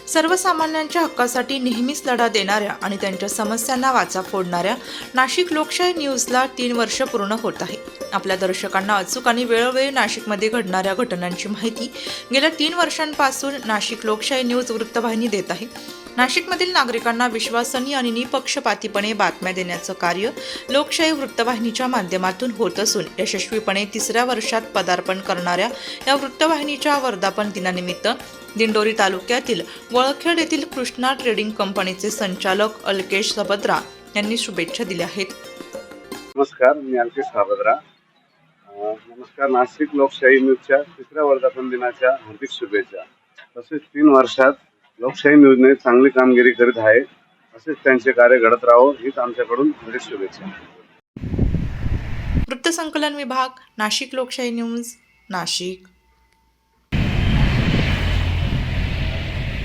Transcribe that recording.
सर्वसामान्यांच्या हक्कासाठी नेहमीच लढा देणाऱ्या आणि त्यांच्या समस्यांना वाचा फोडणाऱ्या नाशिक लोकशाही न्यूजला 3 वर्ष पूर्ण होत आहे। आपल्या दर्शकांना अचूक आणि वेळोवेळी नाशिकमध्ये घडणाऱ्या घटनांची माहिती गेल्या 3 वर्षांपासून नाशिक लोकशाही न्यूज वृत्तवाहिनी देत आहे। नाशिकमधील नागरिकांना विश्वासनीय आणि निपक्षपातीपणे बातम्या देण्याचं कार्य लोकशाही वृत्तवाहिनीच्या माध्यमातून होत असून यशस्वीपणे 3ऱ्या वर्षात पदार्पण करणाऱ्या या वृत्तवाहिनीच्या वर्धापन दिनानिमित्त दिंडोरी तालुक्यातील वळखेड येथील कृष्णा ट्रेडिंग कंपनीचे संचालक अलकेश सबद्रा यांनी शुभेच्छा दिल्या आहेत। नमस्कार, मी अलकेश सबद्रा। नमस्कार, नाशिक लोकशाही न्यूजच्या 3ऱ्या वर्धापन दिनाच्या हार्दिक शुभेच्छा। तसेच 3 वर्षात लोकशाही न्यूजने चांगली कामगिरी करीत आहे, असेच त्यांचे कार्य घडत राहो हीच आमच्याकडून हार्दिक शुभेच्छा। वृत्तसंकलन विभाग, नाशिक लोकशाही न्यूज, नाशिक।